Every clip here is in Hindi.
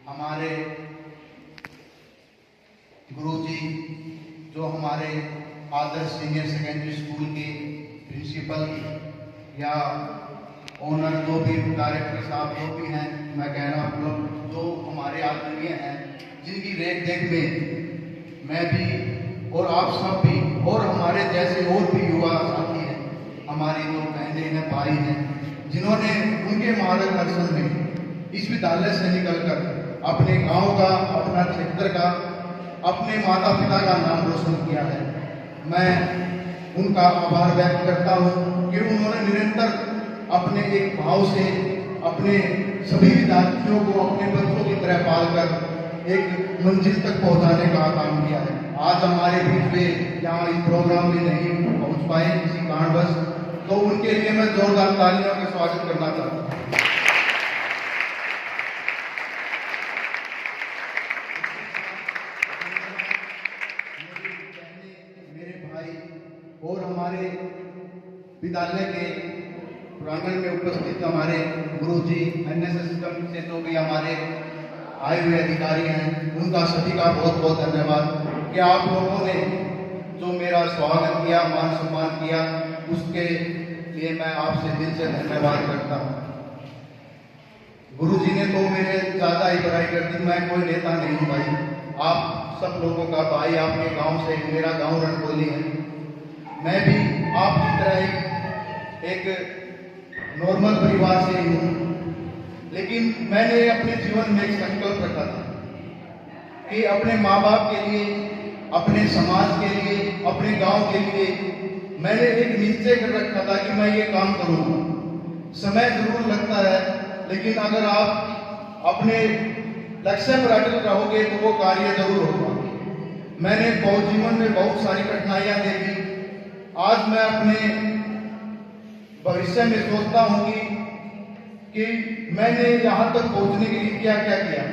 हमारे गुरुजी जो हमारे आदर्श सीनियर सेकेंडरी स्कूल के प्रिंसिपल या ओनर जो भी डायरेक्टर साहब जो भी हैं, मैं कह रहा हूँ लोग जो हमारे आदरणीय हैं, जिनकी रेख देख में मैं भी और आप सब भी और हमारे जैसे और भी युवा साथी हैं, हमारी जो बहनें हैं, भाई हैं, जिन्होंने उनके मार्गदर्शन में इस विद्यालय से निकलकर अपने गांव का, अपना क्षेत्र का, अपने माता पिता का नाम रोशन किया है। मैं उनका आभार व्यक्त करता हूँ कि उन्होंने निरंतर अपने एक भाव से अपने सभी विद्यार्थियों को अपने बच्चों की तरह पालकर एक मंजिल तक पहुंचाने का काम किया है। आज हमारे बीच में यहाँ इस प्रोग्राम में नहीं पहुंच पाए किसी कारणवश, तो उनके लिए मैं जोरदार तालियों का स्वागत करना चाहता हूँ। और हमारे विद्यालय के प्रांगण में उपस्थित हमारे गुरुजी, एनएसएस से जो भी हमारे आए हुए अधिकारी हैं, उनका सभी का बहुत बहुत धन्यवाद कि आप लोगों ने जो मेरा स्वागत किया, मान सम्मान किया, उसके लिए मैं आपसे दिल से धन्यवाद करता हूँ। गुरुजी ने तो मेरे ज़्यादा ही बड़ाई कर दी, मैं कोई नेता नहीं हूँ भाई, आप सब लोगों का भाई, आपके गाँव से, मेरा गाँव रणकोली है। मैं भी आपकी तरह ही एक नॉर्मल परिवार से ही हूँ, लेकिन मैंने अपने जीवन में एक संकल्प रखा था कि अपने माँ बाप के लिए, अपने समाज के लिए, अपने गांव के लिए मैंने एक निश्चय कर रखा था कि मैं ये काम करूँगा। समय जरूर लगता है, लेकिन अगर आप अपने लक्ष्य पर अटल रहोगे तो वो कार्य जरूर होगा। मैंने बहुत जीवन में बहुत सारी कठिनाइयाँ देखी। आज मैं अपने भविष्य में सोचता हूं कि मैंने यहाँ तक पहुंचने के लिए क्या क्या किया।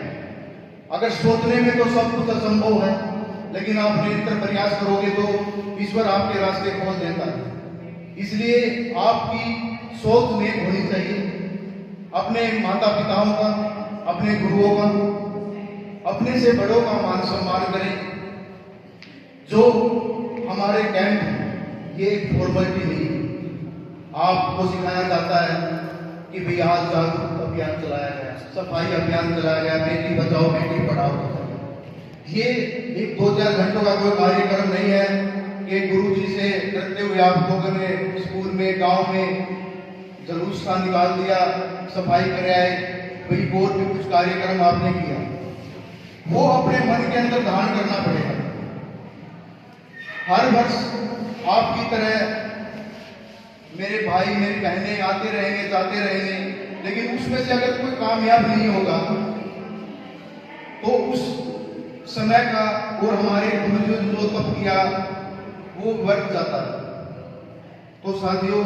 अगर सोचने में तो सब कुछ असंभव है, लेकिन आप निरंतर प्रयास करोगे तो ईश्वर आपके रास्ते खोल देता है। इसलिए आपकी सोच नेक होनी चाहिए। अपने माता पिताओं का, अपने गुरुओं का, अपने से बड़ों का मान सम्मान करें। जो हमारे कैंप ये एक फॉर्मेलिटी नहीं है, आपको सिखाया जाता है कि भाई आज जागरूकता अभियान चलाया गया, सफाई अभियान चलाया गया, बेटी बचाओ बेटी पढ़ाओ। ये एक 2-4 घंटों का कोई कार्यक्रम नहीं है कि गुरुजी से करते हुए आप लोगों ने स्कूल में, गांव में जुलूस का निकाल दिया, सफाई कर आए, भाई और भी कुछ कार्यक्रम आपने किया। वो अपने मन के अंदर धारण करना पड़ेगा। हर वर्ष आपकी तरह मेरे भाई, मेरी बहनें आते रहेंगे, जाते रहेंगे, लेकिन उसमें से अगर कोई कामयाब नहीं होगा तो उस समय का और हमारे गुरुजों ने जो तप किया वो व्यर्थ जाता है। तो साथियों,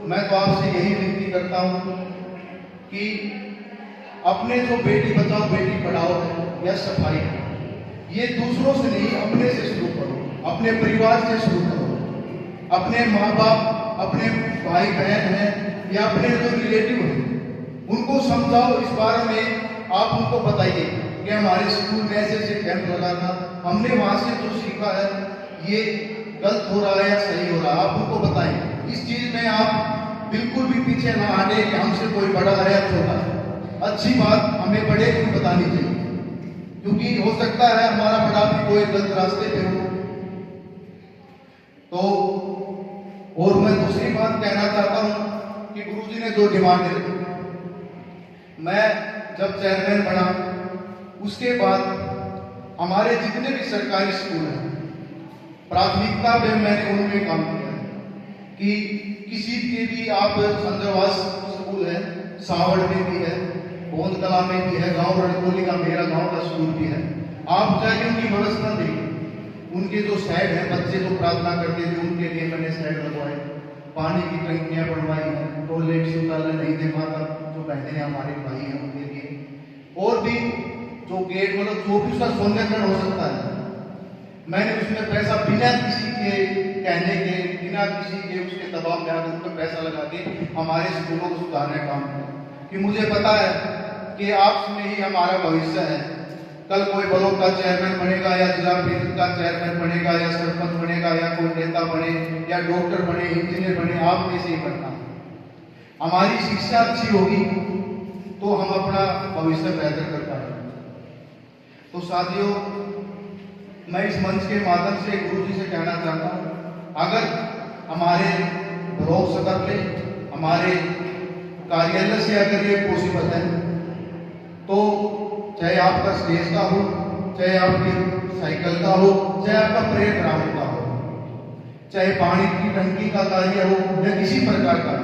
मैं तो आपसे यही विनती करता हूं कि अपने जो बेटी बचाओ बेटी पढ़ाओ है या सफाई है, ये दूसरों से नहीं, अपने से शुरू करो, अपने परिवार से शुरू करो। अपने माँ बाप, अपने भाई बहन हैं या अपने जो रिलेटिव हैं, उनको समझाओ इस बारे में। आप उनको बताइए कि हमारे स्कूल में ऐसे ऐसे कैंप लगा था, हमने वहाँ से जो सीखा है ये गलत हो रहा है या सही हो रहा है, आप उनको बताएं। इस चीज़ में आप बिल्कुल भी पीछे ना हटे कि हमसे कोई बड़ा है या छोटा है। अच्छी बात हमें बड़े को बतानी चाहिए, क्योंकि हो सकता है हमारा बड़ा भी कोई गलत रास्ते पे हो। तो और मैं दूसरी बात कहना चाहता हूं कि गुरुजी ने जो डिमांड रखी, मैं जब चेयरमैन बना उसके बाद हमारे जितने भी सरकारी स्कूल हैं, प्राथमिकता में मैंने उनमें काम किया कि किसी के भी आप संजरवास स्कूल है, सावड़ में भी है, गोंदकला में भी है, गांव रणकोली का मेरा गांव का स्कूल भी है, आप जाके उनकी व्यवस्था देखिए। उनके जो साइड है, बच्चे जो प्रार्थना करते थे उनके लिए मैंने साइड लगवाए, पानी की टंकियां बनवाई हैं, टॉयलेट शौचालय नहीं दे पाता जो बहनें हमारे भाई हैं उनके लिए, और भी जो गेट मतलब जो भी उसका सौंदर्यकरण हो सकता है, मैंने उसमें पैसा बिना किसी के कहने के, बिना किसी के उसके दबाव में आकर उन पर पैसा लगा के हमारे स्कूलों को सुधारने का काम किया। कि मुझे पता है कि आप में ही हमारा भविष्य है। कल कोई ब्लॉक का चेयरमैन बनेगा या जिला परिषद का चेयरमैन बनेगा या सरपंच बनेगा या कोई नेता बने या डॉक्टर बने, इंजीनियर बने, आप में से ही बनना। हमारी शिक्षा अच्छी होगी तो हम अपना भविष्य बेहतर कर पाएंगे। तो साथियों, मैं इस मंच के माध्यम से गुरु जी से कहना चाहता हूँ, अगर हमारे ब्लॉक स्तर पे, हमारे कार्यालय से अगर ये पॉसिबल है तो चाहे आपका स्टेज का हो, चाहे आपकी साइकिल का हो, चाहे आपका परेड ग्राउंड का हो, चाहे पानी की टंकी का कार्य हो या किसी प्रकार का,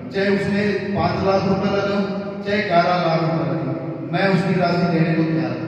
चाहे उसमें 5 लाख रुपए लगे, चाहे 11 लाख रुपए लगे, मैं उसकी राशि देने को तैयार हूं।